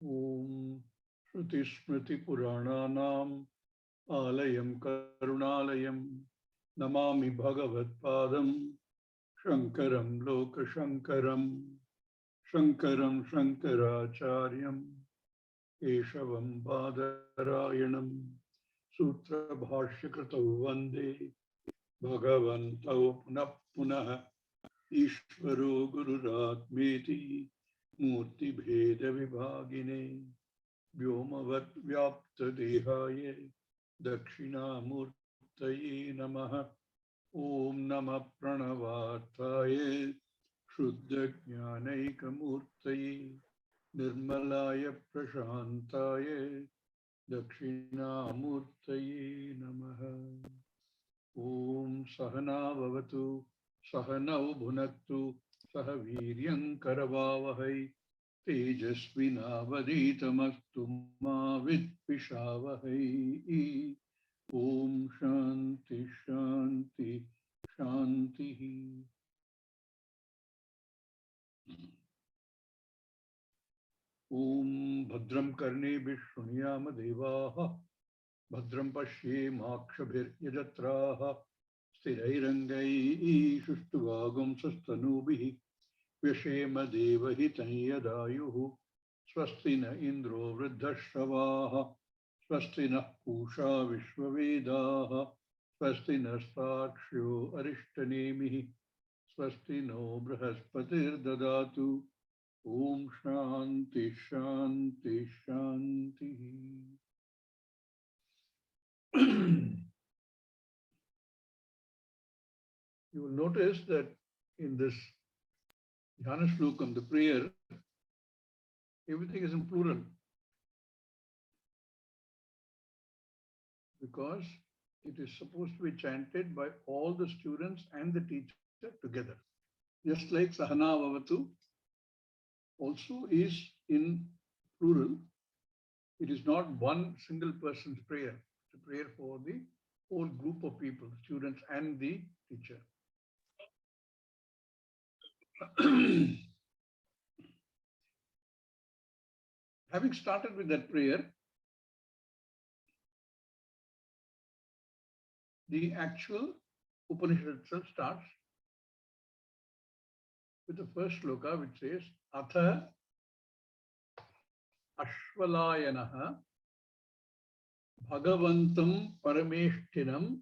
Om Shruti Smriti Purananam Alayam Karunalayam Namami Bhagavat Padam Shankaram Loka Shankaram Shankaracharyam Keshavam Badarayanam Sutra Bhashyakratau Vande Bhagavantau Punah Ishvaro Gururatmeti Murti Bheda Vibhagine Vyomavat Vyapta Dehaye Dakshinamurtaye Namaha Om Namah Pranavataye Shuddha Jnanaikamurtaye Nirmalaya Prashantaye Dakshinamurtaye Namaha Om Sahana Bhavatu Sahanau Bhunaktu Sahaviryam Karavavahai Tejasvinavaditamastu ma vidvishavahai. Om Shanti Shanti Shanti. Om Bhadram Karne Vishnuyama Devaha Bhadram Pashye Makshabhir Yajatraha Sthirairangai Shuštuvagam Sastanubihi Vyashema Devahitam Yadayuhu Swasti na Indro Vriddhashavaha Swasti na Pusha Vishwavedaha Swasti na Sakshyo Arishtanemihi Swasti no Brahaspatir Dadatu Om Shanti Shanti Shanti. You will notice that in this Dhyana Shlokam, the prayer, everything is in plural because it is supposed to be chanted by all the students and the teacher together. Just like Sahana Bhavatu also is in plural. It is not one single person's prayer. It's a prayer for the whole group of people, students and the teacher. Having started with that prayer, the actual Upanishad itself starts with the first shloka, which says, Atha Ashvalayanaha Bhagavantam Parameshtinam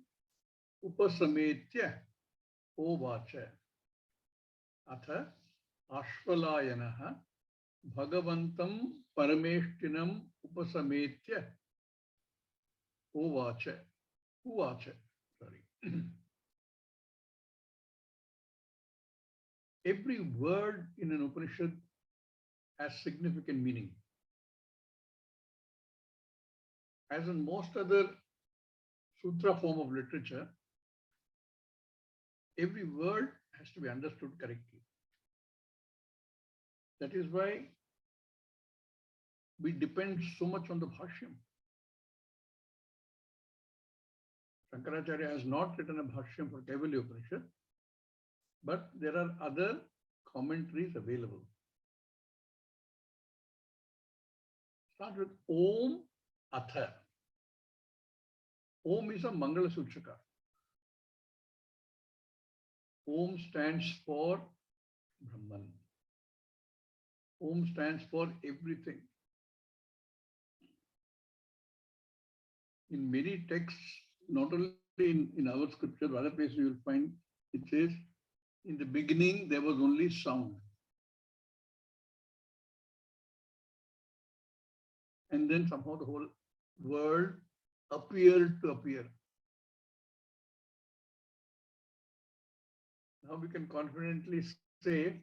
Upasametya Ovacha. Atha Ashvalayanaha Bhagavantam Parameshtinam Upasametya Ovacha. Uvacha. Sorry. Every word in an Upanishad has significant meaning. As in most other sutra form of literature, every word has to be understood correctly. That is why we depend so much on the Bhashyam. Shankaracharya has not written a Bhashyam for Kaivalya Upanishad, but there are other commentaries available. Start with Om Atha. Om is a Mangala Sutraka. Om stands for Brahman. Om stands for everything. In many texts, not only in our scripture, but other places you will find it says, in the beginning there was only sound. And then somehow the whole world appeared to appear. Now we can confidently say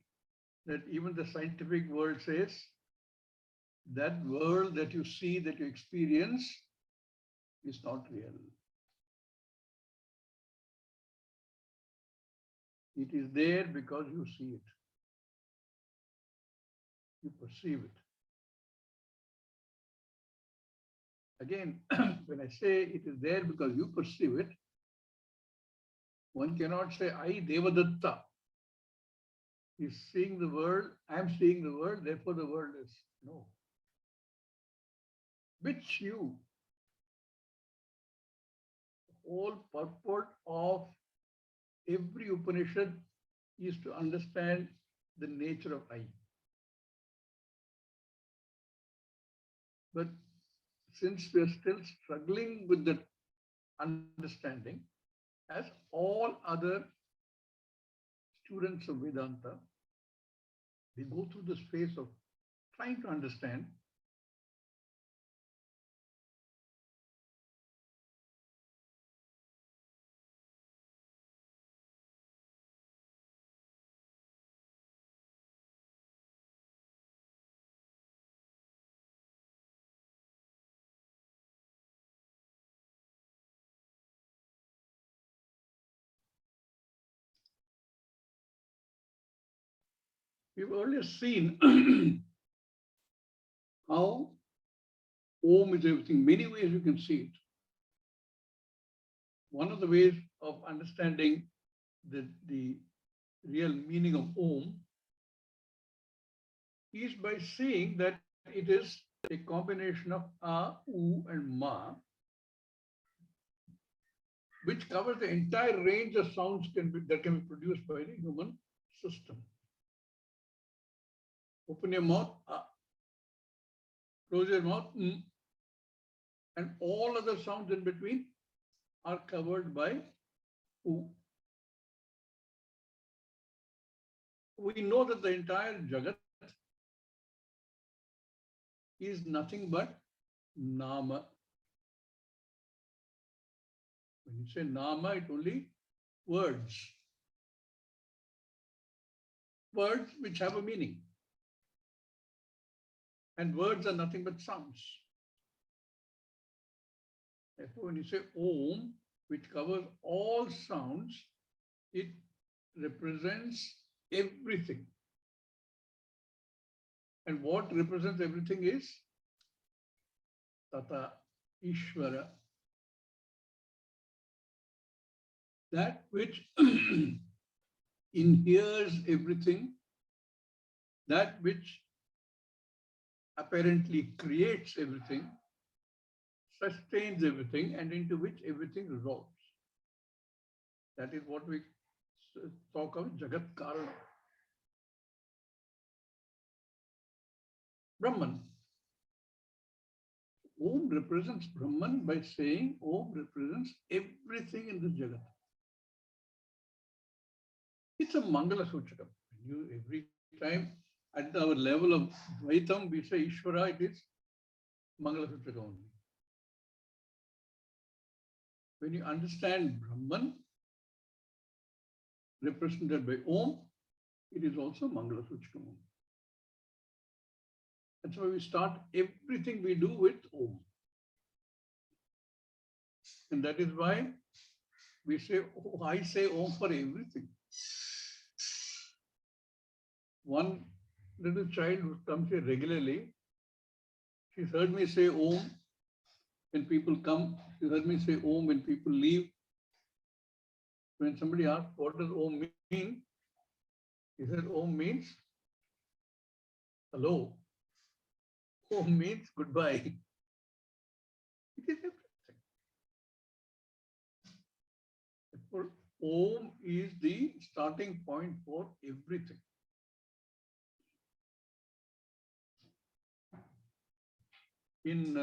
that even the scientific world says that world that you see, that you experience, is not real. It is there because you see it. You perceive it. Again, when I say it is there because you perceive it, one cannot say, I Devadatta is seeing the world, I am seeing the world, therefore the world is. No. which you, the whole purport of every Upanishad is to understand the nature of I. But since we are still struggling with that understanding, as all other students of Vedanta, we go through this phase of trying to understand. We've earlier seen how Om is everything. Many ways you can see it. One of the ways of understanding the real meaning of Om is by saying that it is a combination of A, U, and Ma, which covers the entire range of sounds that can be produced by the human system. Open your mouth, A. Close your mouth, and all other sounds in between are covered by U. We know that the entire Jagat is nothing but Nama. When you say Nama, it's only words. Words which have a meaning. And words are nothing but sounds. Therefore, when you say Om, which covers all sounds, it represents everything. And what represents everything is Tata, Ishvara. That which inheres everything, that which apparently creates everything, sustains everything, and into which everything resolves. That is what we talk of Jagat Karana. Brahman. Om represents Brahman by saying Om represents everything in the Jagat. It's a Mangala Suchakam. Every time at our level of Dvaitam, we say Ishvara, it is Mangala Suchakam only. When you understand Brahman, represented by Om, it is also Mangala Suchakam. That's why we start everything we do with Om. And that is why we say, oh, I say Om for everything. One little child who comes here regularly, she's heard me say Om when people come. She's heard me say Om when people leave. When somebody asks, what does Om mean? He said, Om means hello. Om means goodbye. It is everything. Therefore, Om is the starting point for everything. In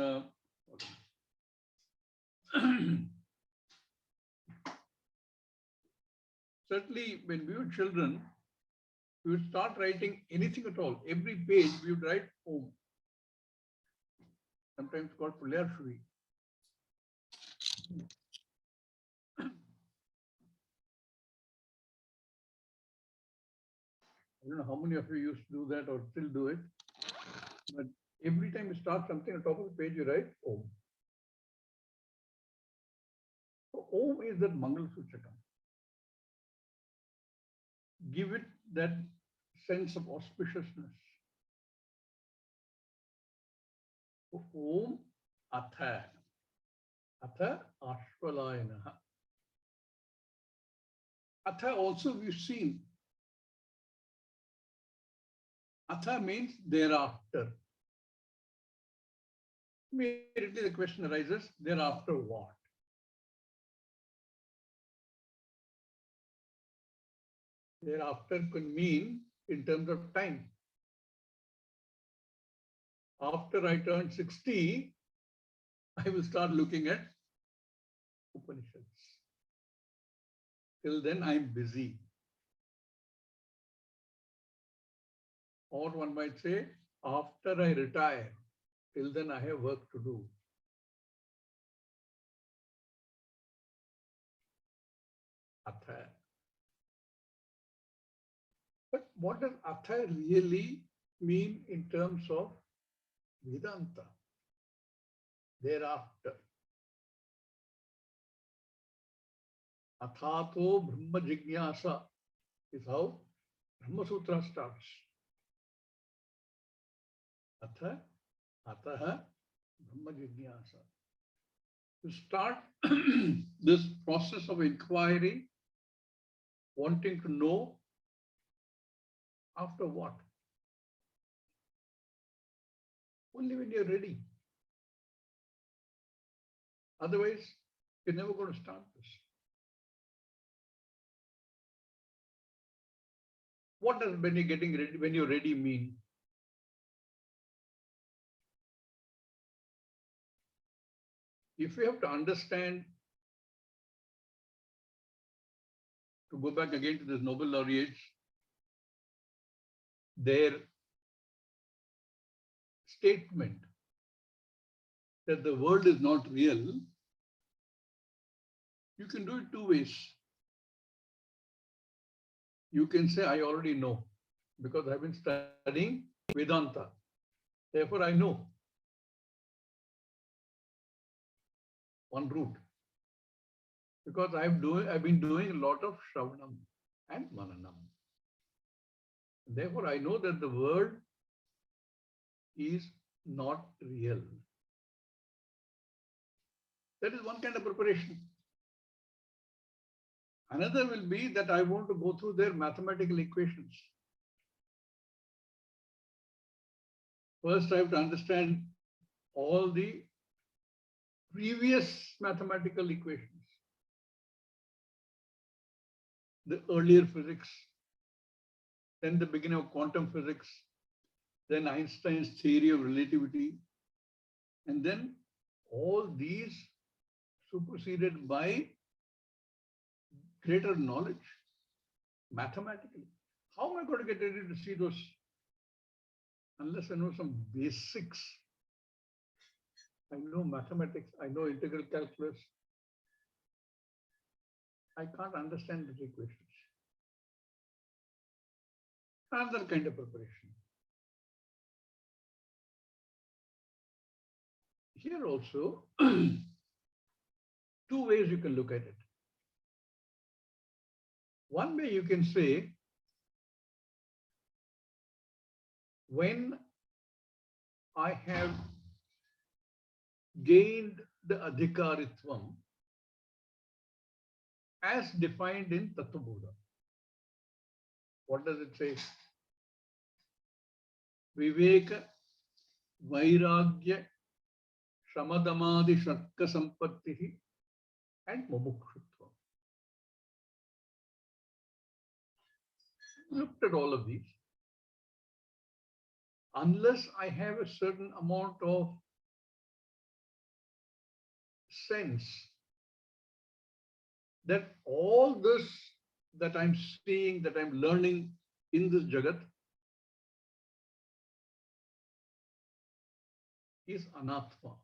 certainly, when we were children, we would start writing anything at all. Every page we would write Om. Sometimes called Pulyarshvi. I don't know how many of you used to do that or still do it, but every time you start something on top of the page, you write Om. So Om is that Mangala Suchakam. Give it that sense of auspiciousness. Om Atha. Atha Ashvalayanaha. Atha also we've seen. Atha means thereafter. Immediately the question arises, thereafter what? Thereafter could mean in terms of time. After I turn 60, I will start looking at Upanishads. Till then, I'm busy. Or one might say, after I retire, till then I have work to do. Atha. But what does Atha really mean in terms of Vedanta? Thereafter. Athato Brahma Jignasa is how Brahma Sutra starts. Atha, Ataha, Brahma Jignasa. To start this process of inquiry, wanting to know, after what? Only when you're ready. Otherwise, you're never going to start this. What does when you're getting ready, when you're ready mean? If you have to understand, to go back again to this Nobel laureates, their statement that the world is not real, you can do it two ways. You can say, I already know, because I've been studying Vedanta. Therefore, I know. One route. Because I've been doing a lot of Shravanam and Mananam. Therefore, I know that the world is not real. That is one kind of preparation. Another will be that I want to go through their mathematical equations. First, I have to understand all the previous mathematical equations. The earlier physics, then the beginning of quantum physics, then Einstein's theory of relativity, and then all these superseded by greater knowledge, mathematically. How am I going to get ready to see those unless I know some basics? I know mathematics, I know integral calculus. I can't understand the equations. Another kind of preparation. Here also, two ways you can look at it. One way you can say, when I have gained the adhikaritvam as defined in Tattva-bodha. What does it say? Viveka, Vairagya, Shamadamadi, Sharka Sampattihi, and Mumukshutva. Looked at all of these. Unless I have a certain amount of sense that all this that I'm seeing, that I'm learning in this Jagat is ātmatattva.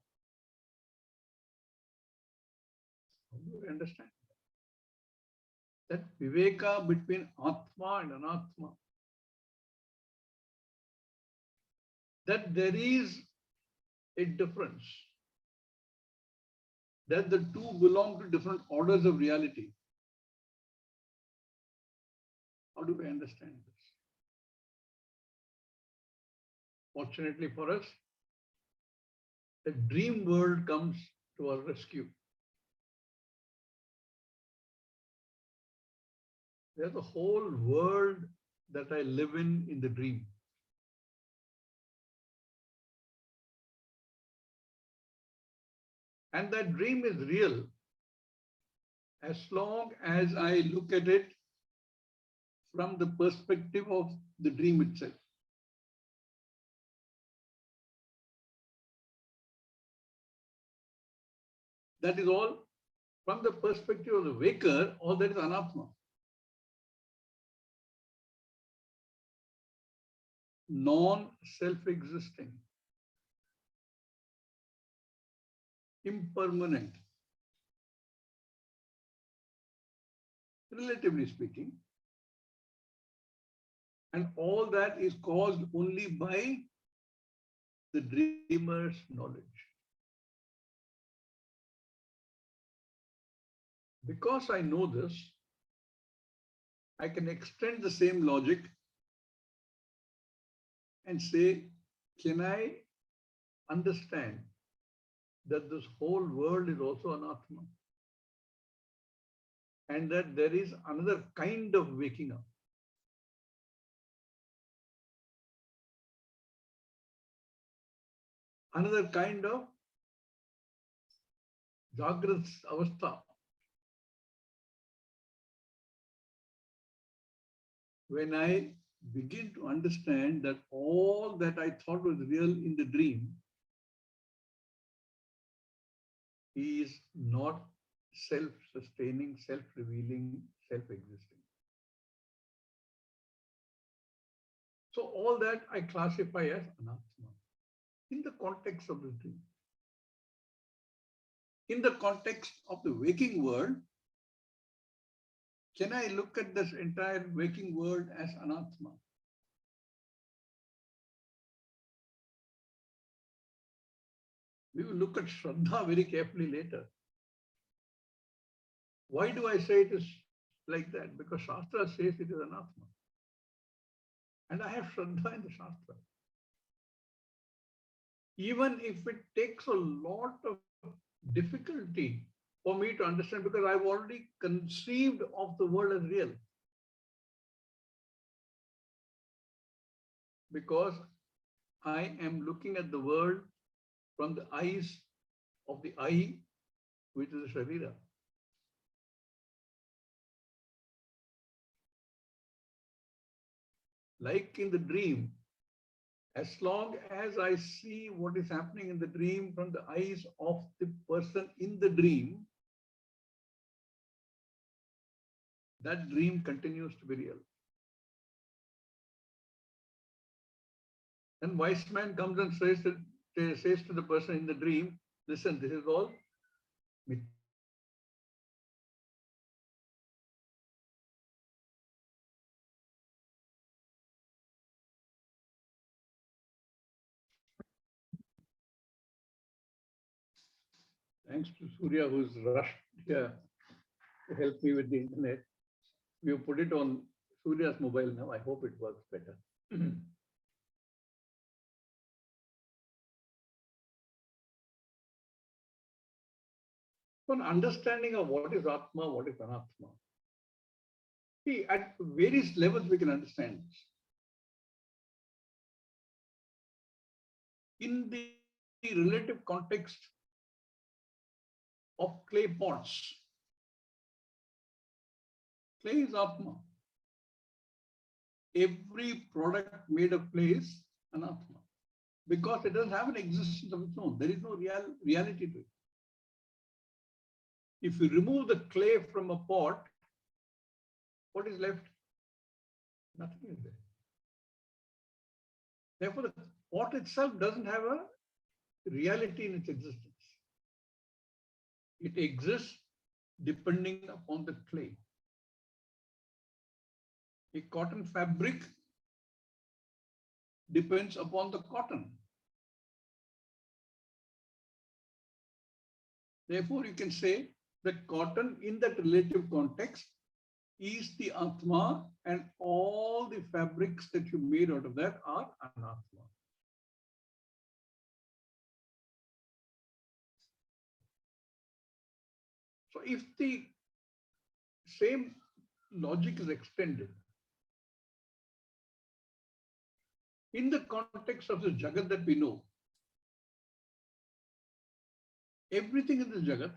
How do you understand that viveka between Atma and Anatma? That there is a difference. That the two belong to different orders of reality. How do we understand this? Fortunately for us, the dream world comes to our rescue. There's a whole world that I live in the dream. And that dream is real as long as I look at it from the perspective of the dream itself. That is all from the perspective of the waker, all that is anathma. Non-self-existing, impermanent, relatively speaking. And all that is caused only by the dreamer's knowledge. Because I know this, I can extend the same logic and say, can I understand that this whole world is also an Atma? And that there is another kind of waking up. Another kind of Jagrat Avastha. When I begin to understand that all that I thought was real in the dream is not self-sustaining, self-revealing, self-existing. So all that I classify as anathma in the context of the dream. In the context of the waking world, can I look at this entire waking world as anathma? We will look at Shraddha very carefully later. Why do I say it is like that? Because Shastra says it is anathma. And I have Shraddha in the Shastra. Even if it takes a lot of difficulty for me to understand, because I've already conceived of the world as real. Because I am looking at the world from the eyes of the I, which is the Sharira. Like in the dream, as long as I see what is happening in the dream from the eyes of the person in the dream, that dream continues to be real. And wise man comes and says to the person in the dream, listen, this is all mithya. Thanks to Surya, who's rushed here to help me with the internet. We have put it on Surya's mobile now. I hope it works better. So an understanding of what is Atma, what is Anatma. See, at various levels we can understand this. In the relative context of clay pots, clay is Atma. Every product made of clay is Anatma. Because it doesn't have an existence of its own. There is no reality to it. If you remove the clay from a pot, what is left? Nothing is there. Therefore, the pot itself doesn't have a reality in its existence. It exists depending upon the clay. A cotton fabric depends upon the cotton. Therefore, you can say that cotton in that relative context is the Atma, and all the fabrics that you made out of that are Anatma. So if the same logic is extended in the context of the Jagat that we know, everything in this Jagat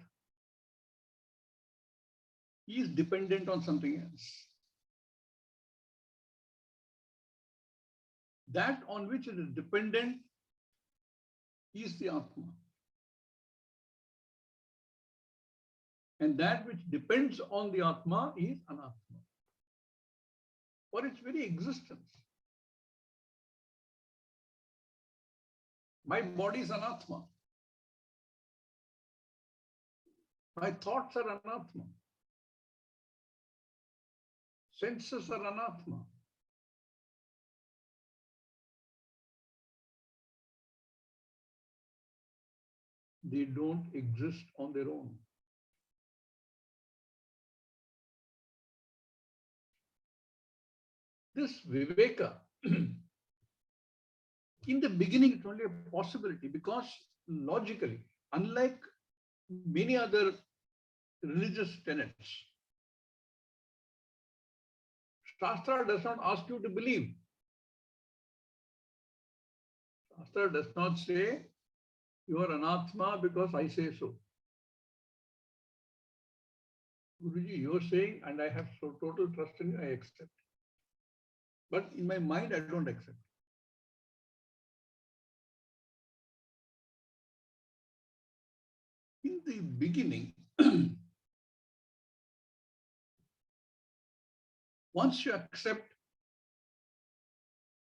is dependent on something else. That on which it is dependent is the Atma. And that which depends on the Atma is Anatma. For its very existence. My body is Anatma. My thoughts are Anatma. Senses are Anatma. They don't exist on their own. This Viveka, in the beginning, it's only a possibility because logically, unlike many other religious tenets, Shastra does not ask you to believe. Shastra does not say, you are Anatma because I say so. Guruji, you're saying, and I have so total trust in you, I accept. But in my mind, I don't accept. In the beginning, once you accept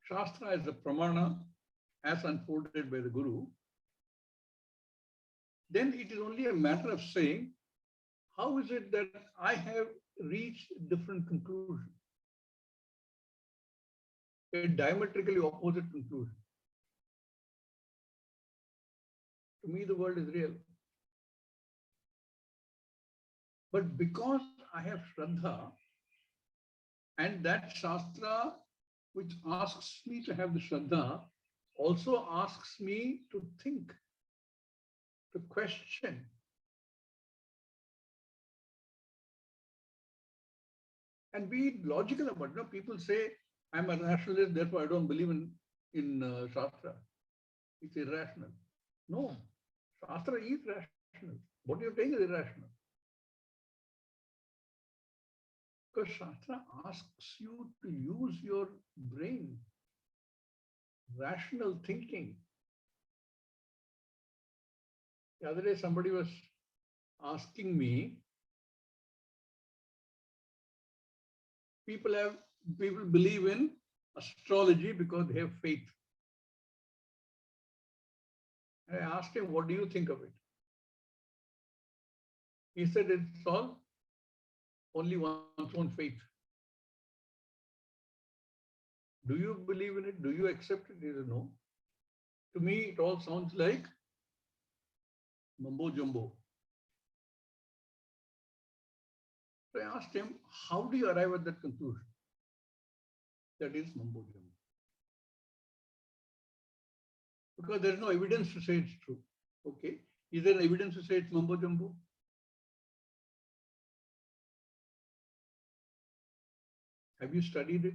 Shastra as a pramana, as unfolded by the Guru, then it is only a matter of saying, how is it that I have reached a different conclusion? A diametrically opposite conclusion. To me, the world is real. But because I have Shraddha, and that Shastra which asks me to have the Shraddha also asks me to think, to question. And be logical about it. You know, people say, I'm a rationalist, therefore I don't believe in Shastra. It's irrational. No, Shastra is rational. What you're saying is irrational. Because Shastra asks you to use your brain, rational thinking. The other day somebody was asking me, people believe in astrology because they have faith. And I asked him, what do you think of it? He said, it's all only one's own faith. Do you believe in it? Do you accept it? He said, no. To me, it all sounds like mumbo jumbo. So I asked him, how do you arrive at that conclusion? That is mumbo jumbo. Because there is no evidence to say it's true. Okay. Is there evidence to say it's mumbo jumbo? Have you studied it?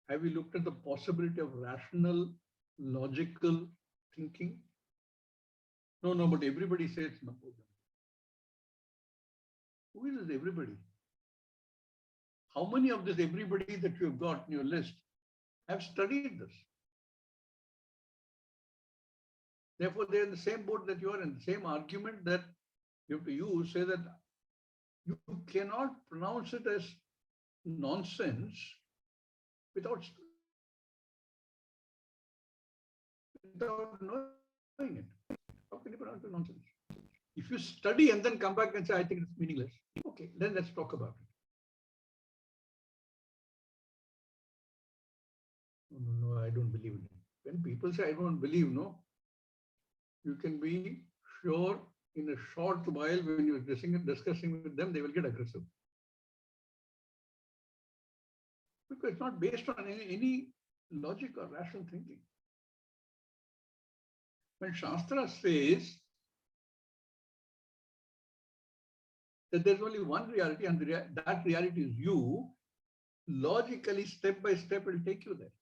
Have you looked at the possibility of rational, logical thinking? No, but everybody says mumbo jumbo. Who is this everybody? How many of this everybody that you have got in your list have studied this? Therefore, they're in the same boat that you are in, the same argument that you have to use, say that you cannot pronounce it as nonsense without knowing it. How can you pronounce it nonsense? If you study and then come back and say, I think it's meaningless, okay, then let's talk about it. No, I don't believe in it. When people say, I don't believe, no, you can be sure in a short while when you're discussing with them, they will get aggressive. Because it's not based on any logic or rational thinking. When Shastra says that there's only one reality and that reality is you, logically, step by step, it will take you there.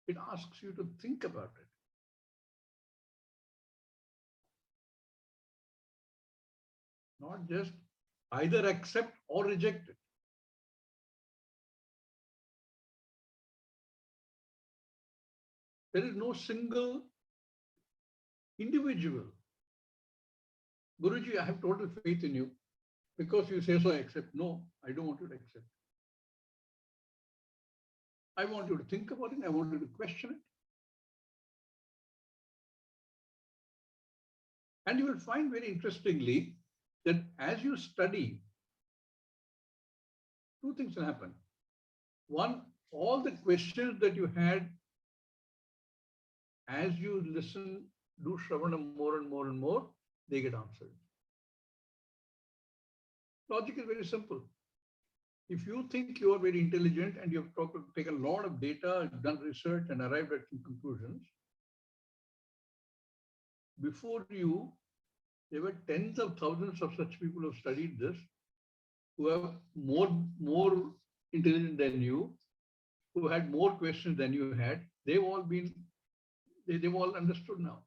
It asks you to think about it. Not just either accept or reject it. There is no single individual. Guruji, I have total faith in you. Because you say so, I accept. No, I don't want you to accept. I want you to think about it. I want you to question it. And you will find very interestingly that as you study, two things will happen. One, all the questions that you had as you listen, do Shravanam more and more and more, they get answered. Logic is very simple. If you think you are very intelligent and you have taken a lot of data, done research and arrived at some conclusions, before you, there were tens of thousands of such people who have studied this, who are more intelligent than you, who had more questions than you had. They've all understood now.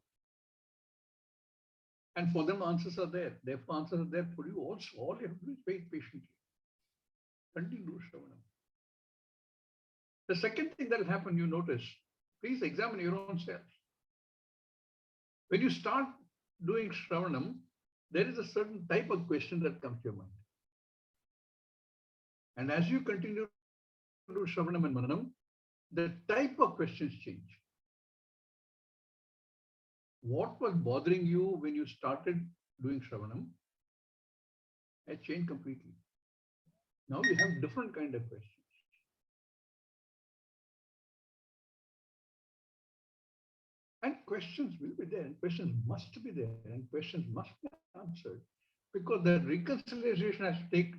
And for them, answers are there. Therefore, answers are there for you also. All you have to do is wait patiently. Continue Shravanam. The second thing that will happen, you notice, please examine your own self. When you start doing Shravanam, there is a certain type of question that comes to your mind. And as you continue to do Shravanam and Mananam, the type of questions change. What was bothering you when you started doing Shravanam has changed completely. Now you have different kind of questions. And questions will be there, and questions must be there, and questions must be answered. Because the reconciliation has to take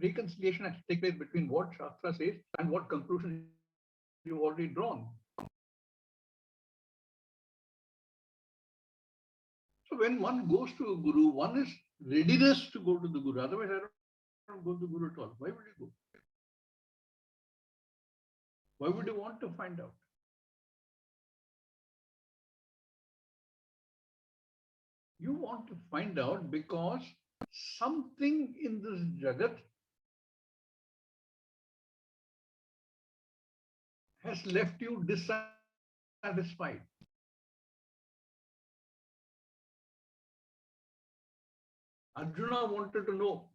place between what Shastra says and what conclusion you've already drawn. So when one goes to a guru, one is readiness to go to the guru. Otherwise, I don't go to the guru at all. Why would you go? Why would you want to find out? You want to find out because something in this Jagat has left you dissatisfied. Arjuna wanted to know,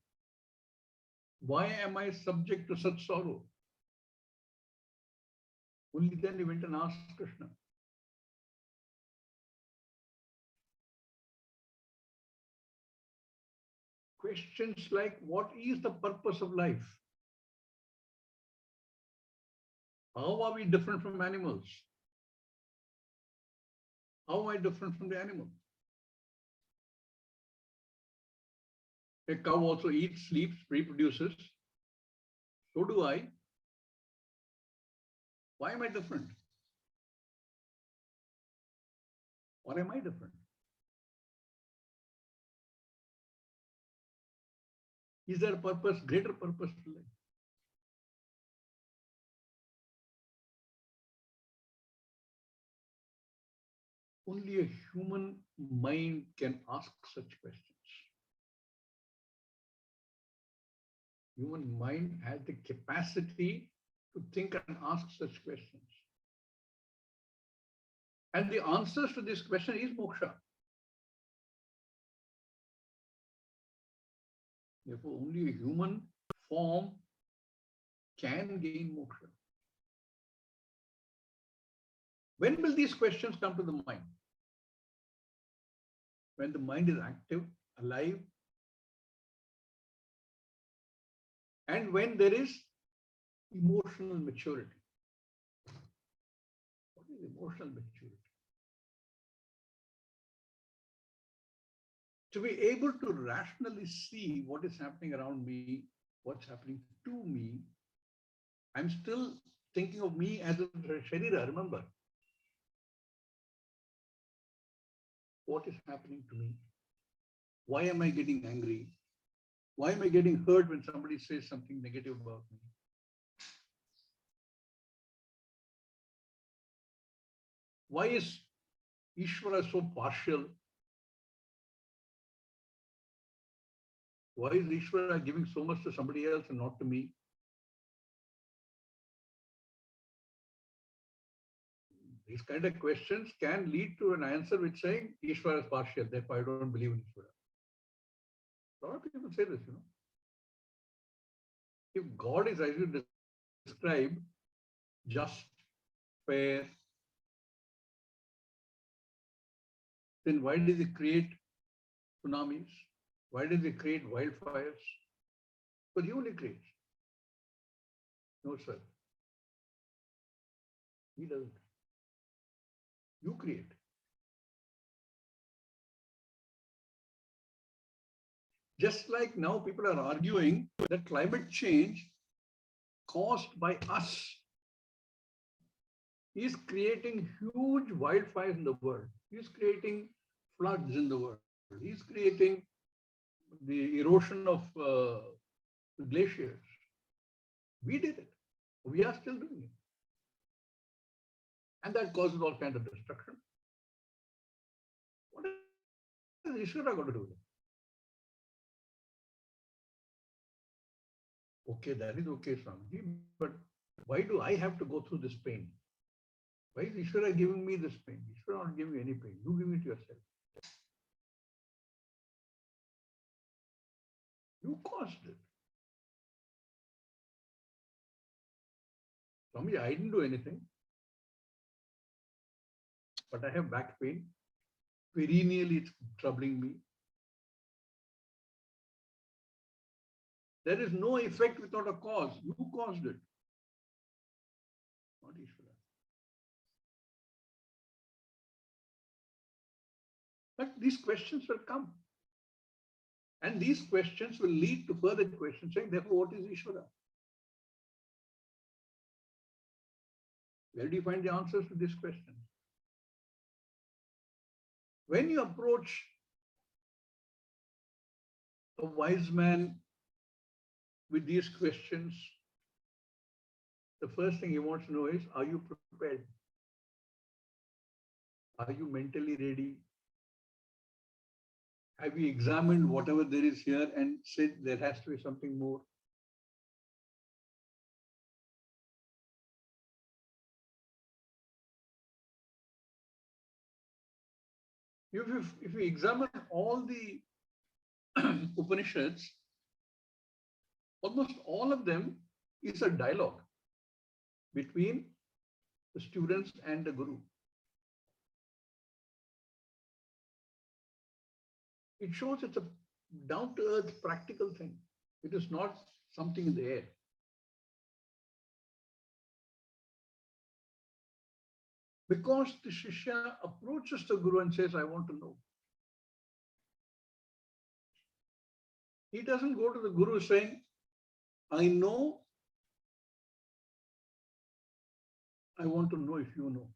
why am I subject to such sorrow? Only then he went and asked Krishna. Questions like, what is the purpose of life? How are we different from animals? How am I different from the animal? A cow also eats, sleeps, reproduces. So do I. Why am I different? Or am I different? Is there a purpose, greater purpose to life? Only a human mind can ask such questions. Human mind has the capacity to think and ask such questions. And the answers to this question is moksha. Therefore, only a human form can gain moksha. When will these questions come to the mind? When the mind is active, alive, and when there is emotional maturity. What is emotional maturity? To be able to rationally see what is happening around me, what's happening to me. I'm still thinking of me as a Sharira, remember. What is happening to me? Why am I getting angry? Why am I getting hurt when somebody says something negative about me? Why is Ishvara so partial? Why is Ishvara giving so much to somebody else and not to me? These kind of questions can lead to an answer which saying Ishvara is partial, therefore I don't believe in Ishvara. A lot of people say this, If God is, as you describe, just, fair, then why did he create tsunamis? Why did he create wildfires? Because he only creates. No, sir. He doesn't. You create. Just like now people are arguing that climate change caused by us is creating huge wildfires in the world. He's creating floods in the world. He's creating the erosion of glaciers. We did it. We are still doing it. And that causes all kinds of destruction. What is Ishvara got to do with it? Okay, that is okay, Swami, but why do I have to go through this pain? Why is Ishvara giving me this pain? Ishvara not giving you any pain. You give it yourself. You caused it. Swami, I didn't do anything, but I have back pain. Perennially, it's troubling me. There is no effect without a cause. You caused it, not Ishvara. But these questions will come. And these questions will lead to further questions saying, therefore, what is Ishvara? Where do you find the answers to this question? When you approach a wise man with these questions, the first thing he wants to know is, are you prepared? Are you mentally ready? Have you examined whatever there is here and said there has to be something more? If you examine all the Upanishads, almost all of them is a dialogue between the students and the guru. It shows it's a down-to-earth practical thing. It is not something in the air. Because the Shishya approaches the Guru and says, I want to know. He doesn't go to the Guru saying, I know, I want to know if you know.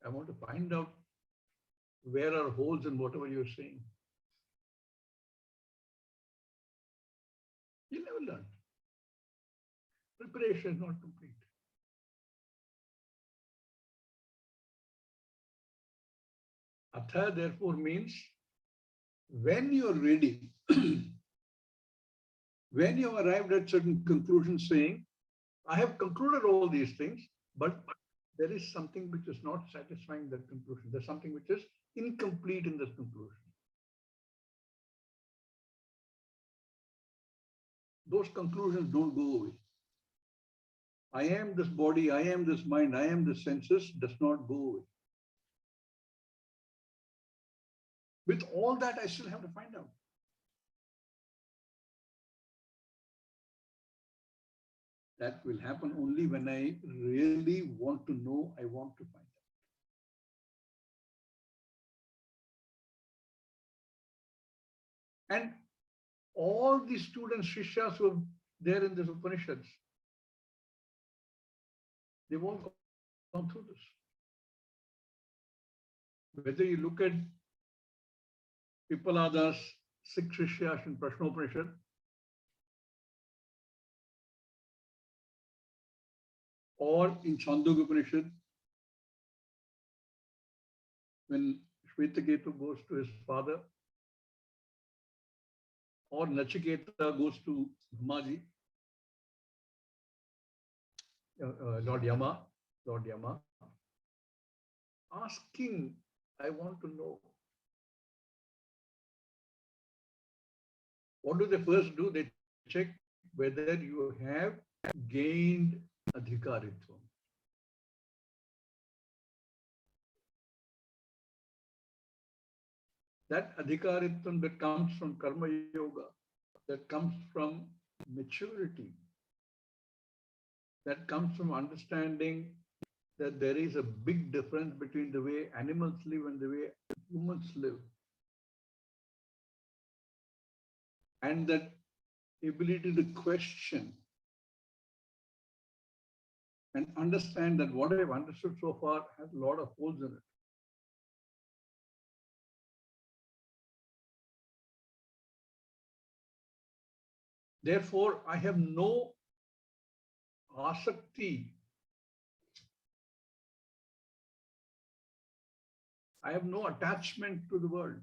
I want to find out where are holes in whatever you're saying. You'll never learn. Preparation is not complete. Atha therefore means when you're ready, when you arrived at certain conclusions saying, I have concluded all these things, but there is something which is not satisfying that conclusion. There's something which is incomplete in this conclusion. Those conclusions don't go away. I am this body, I am this mind, I am this senses does not go away. With all that, I still have to find out. That will happen only when I really want to know, I want to find out. And all the students, Shishyas who are there in this Upanishads, they've all gone through this. Whether you look at Pipalada's 6 Shishyas in Prashnopanishad, Or in Chandogya Upanishad, when Shvetaketu goes to his father, or Nachiketa goes to Brahmaji, Lord Yama, asking, I want to know. What do they first do? They check whether you have gained adhikaritvam. That adhikaritvam that comes from karma yoga, that comes from maturity, that comes from understanding that there is a big difference between the way animals live and the way humans live. And that ability to question and understand that what I've understood so far has a lot of holes in it. Therefore, I have no asakti. I have no attachment to the world.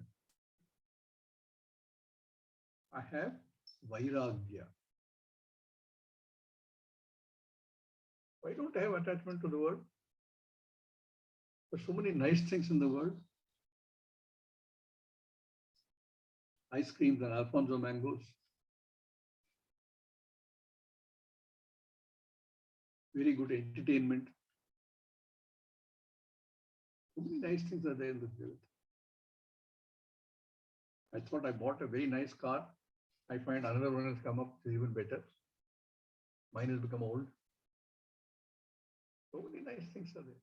I have vairagya. Why don't I have attachment to the world? There's so many nice things in the world. Ice creams and Alfonso mangoes. Very good entertainment. So many nice things are there in this world. I thought I bought a very nice car. I find another one has come up, is even better. Mine has become old. So many nice things are there.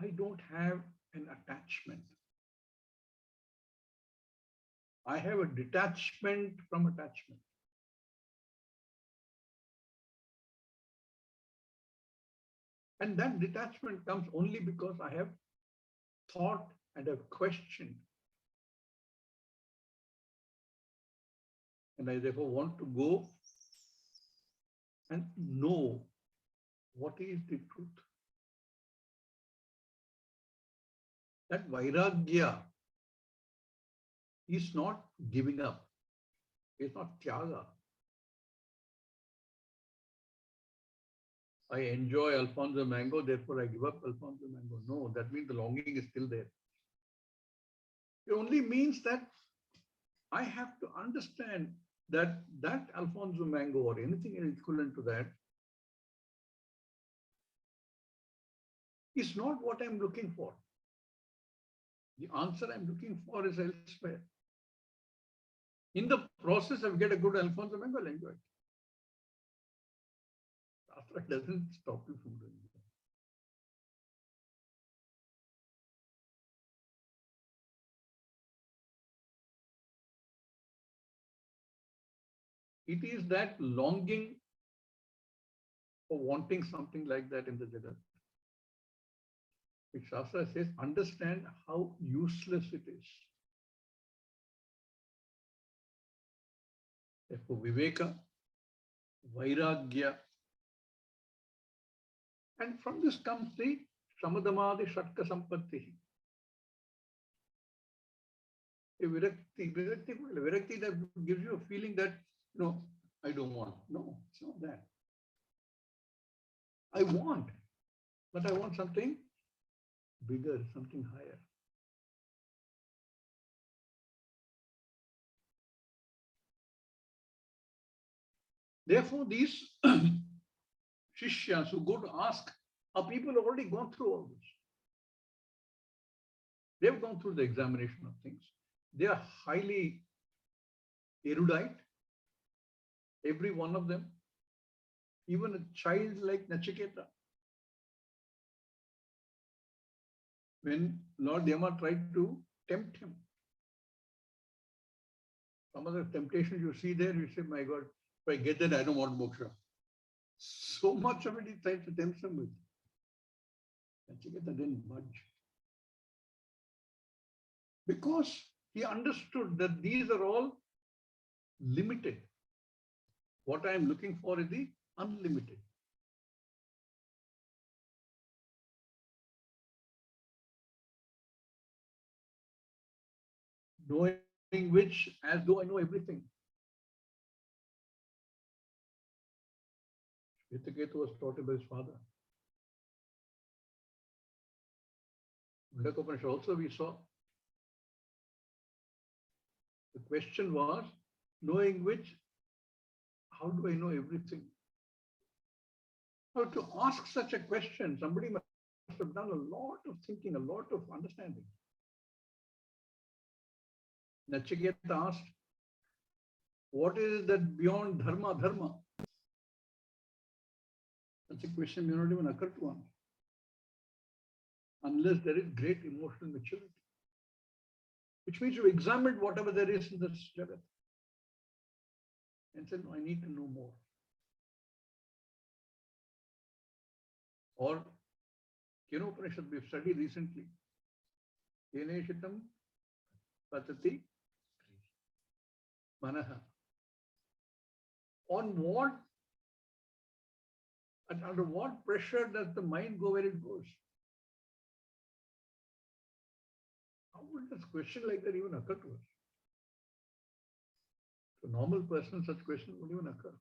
I don't have an attachment. I have a detachment from attachment. And that detachment comes only because I have thought and have questioned. And I therefore want to go and know what is the truth. That vairagya is not giving up. It's not tyaga. I enjoy Alfonso mango, therefore I give up Alfonso mango. No, that means the longing is still there. It only means that I have to understand that that Alfonso mango or anything equivalent to that is not what I'm looking for. The answer I'm looking for is elsewhere. In the process of get a good Alfonso mango, I'll enjoy it. After it doesn't stop you from doing it. It is that longing for wanting something like that in the Jagat. Which Shastra says, understand how useless it is. Therefore, Viveka, Vairagya, and from this comes the Samadhamadi Shatka Sampatti. A Virakti that gives you a feeling that, no, I don't want. No, it's not that. I want, but I want something bigger, something higher. Therefore, these Shishyas who go to ask are people who have already gone through all this. They've gone through the examination of things. They are highly erudite, every one of them. Even a child like Nachiketa. When Lord Yama tried to tempt him, some of the temptations you see there, you say, my God, if I get that, I don't want moksha. So much of it he tried to tempt him with. Nachiketa didn't budge. Because he understood that these are all limited. What I am looking for is the unlimited. Knowing which, as though I know everything. Shvetaketu was taught by his father. Mundaka Upanishad also we saw. The question was, knowing which, how do I know everything? Now, to ask such a question, somebody must have done a lot of thinking, a lot of understanding. Nachiketa asked, what is that beyond dharma? Such a question may not even occur to one, unless there is great emotional maturity. Which means you examined whatever there is in this jagat and said, no, I need to know more. Or Keno Upanishad we've studied recently. Ganeshitam patati manaha. On what and under what pressure does the mind go where it goes? How would this question like that even occur to us? To a normal person, such question would even occur.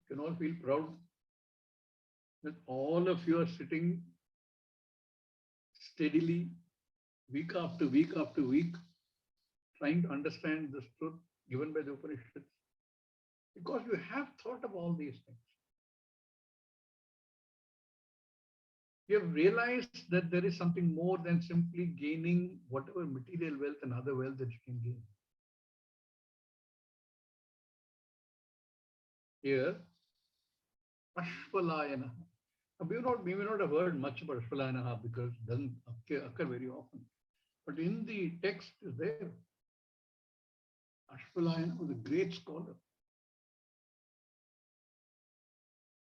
You can all feel proud that all of you are sitting steadily, week after week after week, trying to understand this truth given by the Upanishads. Because you have thought of all these things. You have realized that there is something more than simply gaining whatever material wealth and other wealth that you can gain. Here, Ashvalayana. We may not have heard much about Ashvalayana because it doesn't occur very often. But in the text is there. Ashvalayana was a great scholar.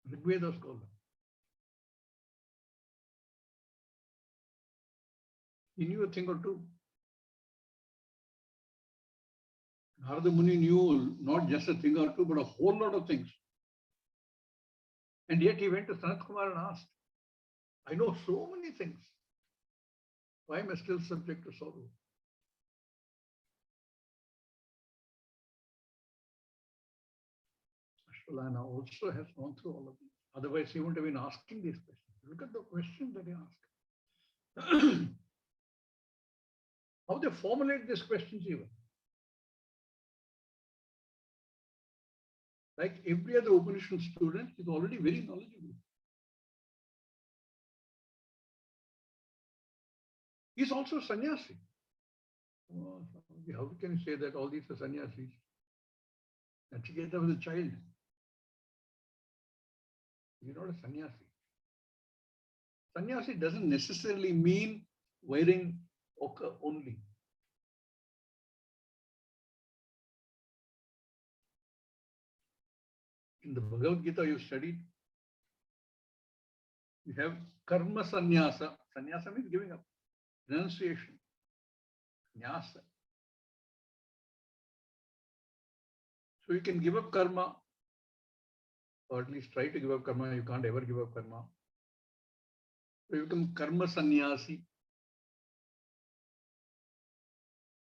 Rigveda scholar. He knew a thing or two. Narada Muni knew not just a thing or two, but a whole lot of things. And yet he went to Sanat Kumar and asked, I know so many things. Why am I still subject to sorrow? Ashvalayana also has gone through all of these. Otherwise, he wouldn't have been asking these questions. Look at the questions that he asked. How they formulate these questions even. Like every other Upanishad student, is already very knowledgeable. He's also a sannyasi. Oh, how can you say that all these are sannyasis? Nachiketa was a child. He's not a sannyasi. Sannyasi doesn't necessarily mean wearing ochre only. In the Bhagavad Gita you studied, you have karma sannyasa. Sannyasa means giving up. Renunciation. Nyasa. So you can give up karma, or at least try to give up karma. You can't ever give up karma. So you become karma sannyasi.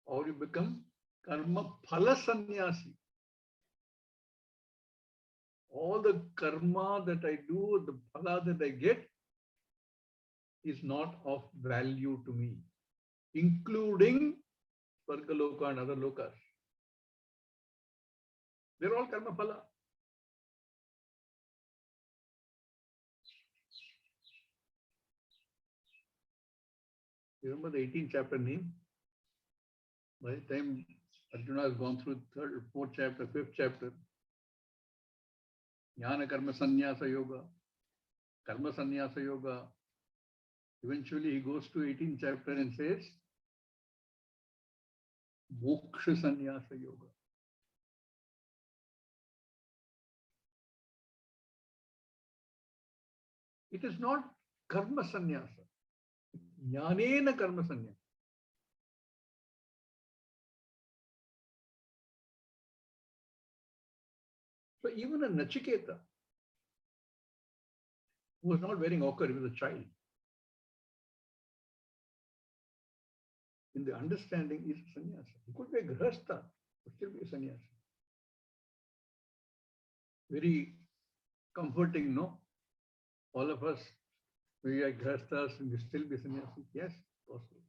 Or you become karma phala sannyasi. All the karma that I do, the phala that I get, is not of value to me, including Svargaloka and other lokas. They're all karma phala. You remember the 18th chapter name? By the time Arjuna has gone through third, fourth chapter, fifth chapter, Jnana Karma Sannyasa Yoga, Karma Sannyasa Yoga. Eventually he goes to 18th chapter and says, Moksha Sannyasa Yoga. It is not Karma Sannyasa. Jnanena Karma Sannyasa. So even a Nachiketa, who was not wearing ochre, he was a child. In the understanding is sannyasa. He could be a grihastha, but still be a sannyasa. Very comforting, no? All of us, we are grihasthas and we still be sannyasi. Yes, possible.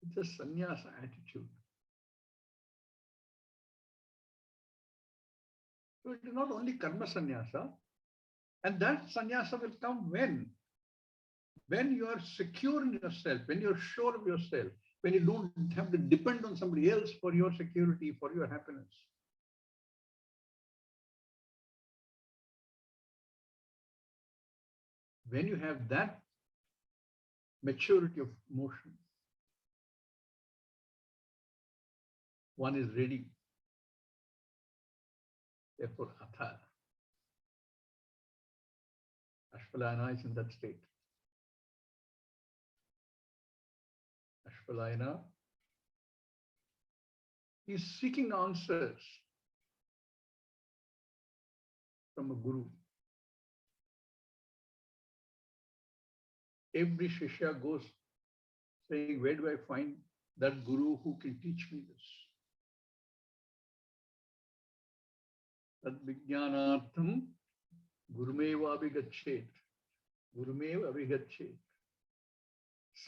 It's a sannyasa attitude. So it is not only karma sannyasa, and that sannyasa will come when? When you are secure in yourself, when you're sure of yourself, when you don't have to depend on somebody else for your security, for your happiness. When you have that maturity of motion, one is ready. Therefore, atha. Ashvalayana is in that state. Ashvalayana is seeking answers from a guru. Every Shishya goes saying, where do I find that guru who can teach me this? Tad vijnanartham gurumeva abhigachet. Gurumeva abhigachet.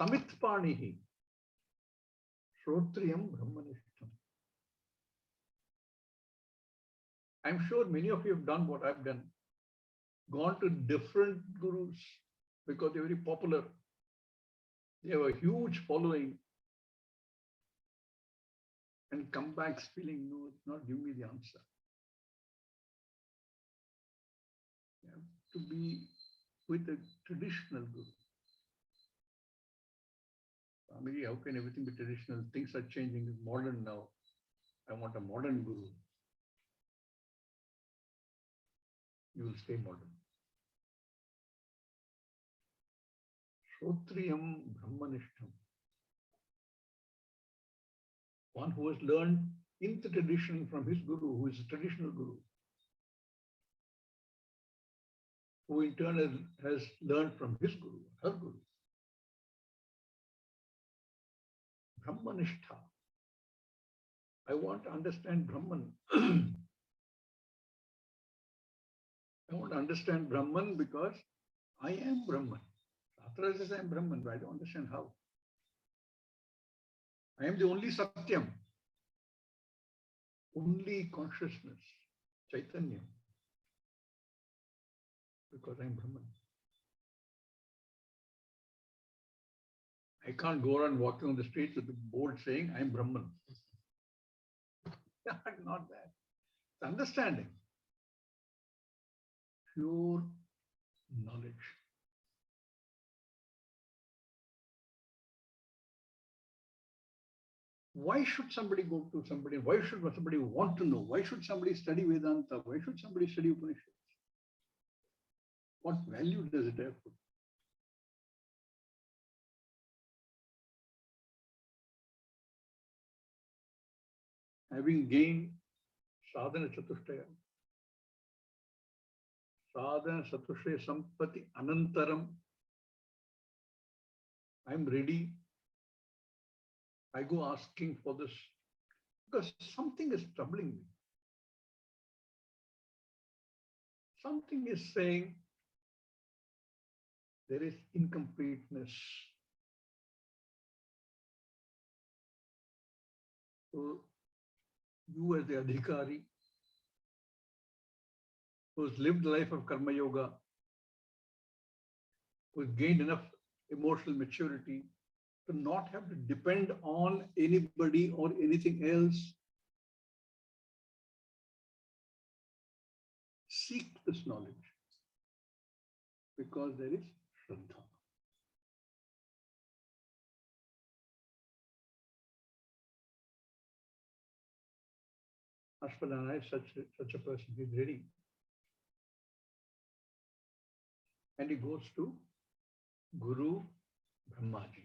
Samitpanihi. Shrotriyam brahmanishtam. I'm sure many of you have done what I've done. Gone to different gurus because they're very popular. They have a huge following. And come back feeling, no, it's not giving me the answer. You have to be with a traditional guru. Swami G, how can everything be traditional? Things are changing. It's modern now. I want a modern guru. You will stay modern. Shrotriyam brahmanishtam. One who has learned in the tradition from his guru, who is a traditional guru, who in turn has learned from his guru, her guru. Brahmanishtha. I want to understand Brahman. I want to understand Brahman because I am Brahman. Shastra says I am Brahman, but I don't understand how. I am the only Satyam, only consciousness, Chaitanya, because I am Brahman. I can't go around walking on the streets with a board saying I am Brahman. Not that. It's understanding. Pure knowledge. Why should somebody go to somebody? Why should somebody want to know? Why should somebody study Vedanta? Why should somebody study Upanishads? What value does it have? Having gained sadhana chatushtaya, sadhana chatushtaya sampati anantaram, I'm ready. I go asking for this because something is troubling me. Something is saying there is incompleteness. So you as the adhikari, who's lived the life of karma yoga, who's gained enough emotional maturity to not have to depend on anybody or anything else, seek this knowledge because there is Shraddha. Ashvalayana is such a person. He's ready. And he goes to Guru Brahmaji.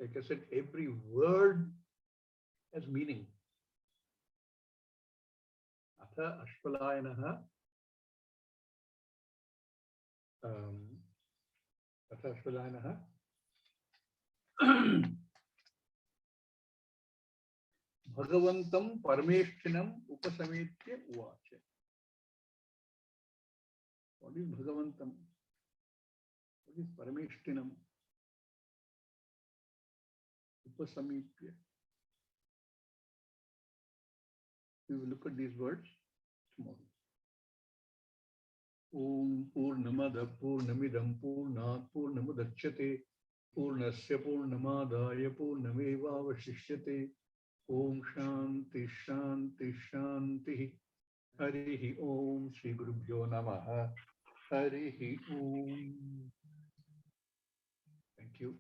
Like I said, every word has meaning. Atha Ashvalayanaha. Atha Ashvalayanaha. Bhagavantam Parameshtinam Upasamitya Uvacha. What is Bhagavantam? What is Parameshtinam? Upasamitya. We will look at these words tomorrow. Om Purnamada Purnamidam Purnat Purnamudachyate Purnasya Purnamadaya Purnameva Vashishyate. Om Shanti Shanti Shanti. Harihi Om Shri Gurubhyo Namaha. Harihi Om. Thank you.